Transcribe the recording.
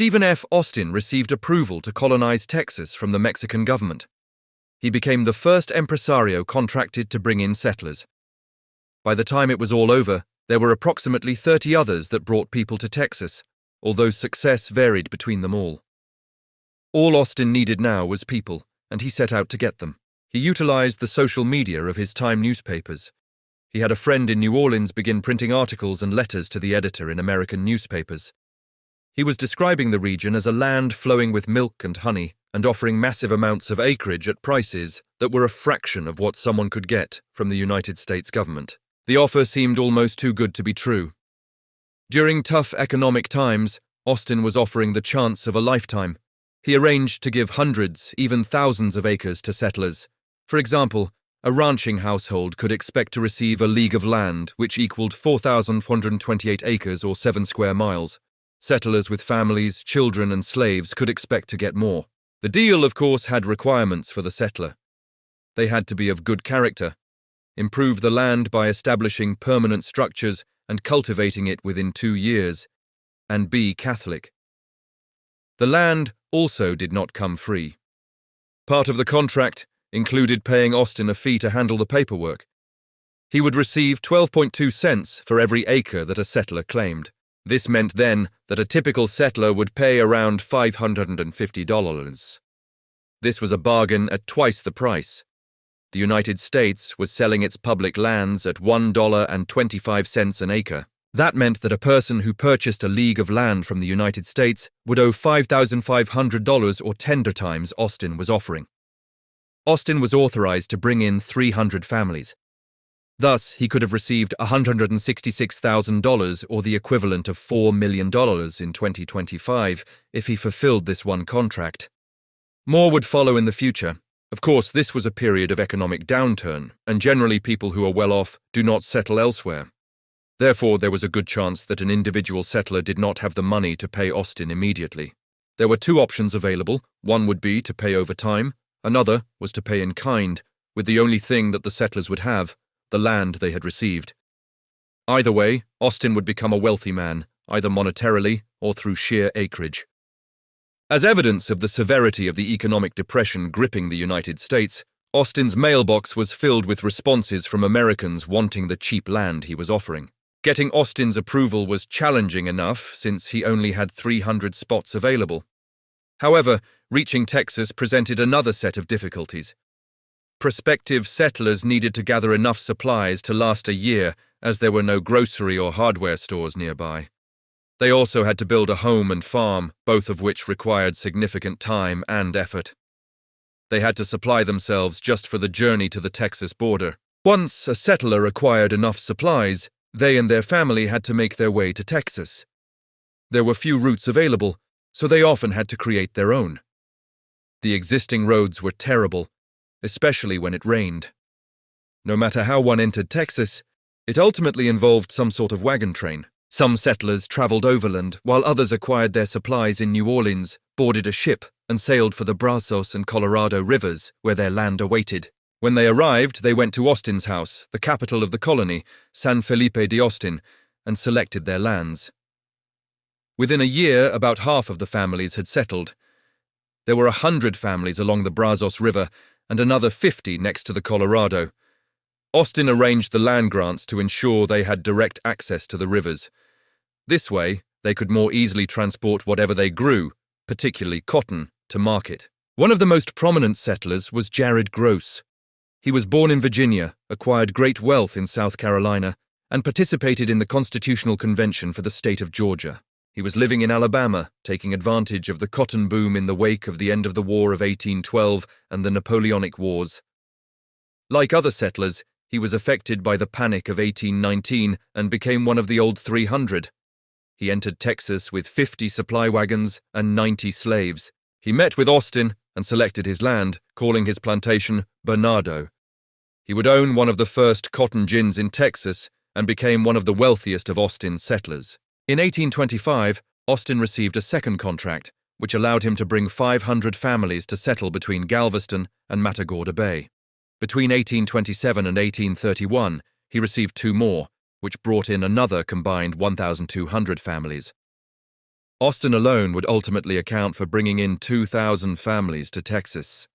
Stephen F. Austin received approval to colonize Texas from the Mexican government. He became the first empresario contracted to bring in settlers. By the time it was all over, there were approximately 30 others that brought people to Texas, although success varied between them all. All Austin needed now was people, and he set out to get them. He utilized the social media of his time newspapers. He had a friend in New Orleans begin printing articles and letters to the editor in American newspapers. He was describing the region as a land flowing with milk and honey and offering massive amounts of acreage at prices that were a fraction of what someone could get from the United States government. The offer seemed almost too good to be true. During tough economic times, Austin was offering the chance of a lifetime. He arranged to give hundreds, even thousands of acres to settlers. For example, a ranching household could expect to receive a league of land which equaled 4,428 acres or 7 square miles. Settlers with families, children, and slaves could expect to get more. The deal, of course, had requirements for the settler. They had to be of good character, improve the land by establishing permanent structures and cultivating it within 2 years, and be Catholic. The land also did not come free. Part of the contract included paying Austin a fee to handle the paperwork. He would receive 12.2 cents for every acre that a settler claimed. This meant then that a typical settler would pay around $550. This was a bargain at twice the price. The United States was selling its public lands at $1.25 an acre. That meant that a person who purchased a league of land from the United States would owe $5,500 or 10 times Austin was offering. Austin was authorized to bring in 300 families. Thus, he could have received $166,000 or the equivalent of $4 million in 2025 if he fulfilled this one contract. More would follow in the future. Of course, this was a period of economic downturn, and generally people who are well off do not settle elsewhere. Therefore, there was a good chance that an individual settler did not have the money to pay Austin immediately. There were 2 options available. One would be to pay over time. Another was to pay in kind, with the only thing that the settlers would have, the land they had received. Either way, Austin would become a wealthy man, either monetarily or through sheer acreage. As evidence of the severity of the economic depression gripping the United States, Austin's mailbox was filled with responses from Americans wanting the cheap land he was offering. Getting Austin's approval was challenging enough since he only had 300 spots available. However, reaching Texas presented another set of difficulties. Prospective settlers needed to gather enough supplies to last a year, as there were no grocery or hardware stores nearby. They also had to build a home and farm, both of which required significant time and effort. They had to supply themselves just for the journey to the Texas border. Once a settler acquired enough supplies, they and their family had to make their way to Texas. There were few routes available, so they often had to create their own. The existing roads were terrible, especially when it rained. No matter how one entered Texas, it ultimately involved some sort of wagon train. Some settlers traveled overland, while others acquired their supplies in New Orleans, boarded a ship, and sailed for the Brazos and Colorado rivers, where their land awaited. When they arrived, they went to Austin's house, the capital of the colony, San Felipe de Austin, and selected their lands. Within a year, about half of the families had settled. There were 100 families along the Brazos River and another 50 next to the Colorado. Austin arranged the land grants to ensure they had direct access to the rivers. This way, they could more easily transport whatever they grew, particularly cotton, to market. One of the most prominent settlers was Jared Groce. He was born in Virginia, acquired great wealth in South Carolina, and participated in the Constitutional Convention for the state of Georgia. He was living in Alabama, taking advantage of the cotton boom in the wake of the end of the War of 1812 and the Napoleonic Wars. Like other settlers, he was affected by the Panic of 1819 and became one of the Old 300. He entered Texas with 50 supply wagons and 90 slaves. He met with Austin and selected his land, calling his plantation Bernardo. He would own one of the first cotton gins in Texas and became one of the wealthiest of Austin's settlers. In 1825, Austin received a second contract, which allowed him to bring 500 families to settle between Galveston and Matagorda Bay. Between 1827 and 1831, he received 2 more, which brought in another combined 1,200 families. Austin alone would ultimately account for bringing in 2,000 families to Texas.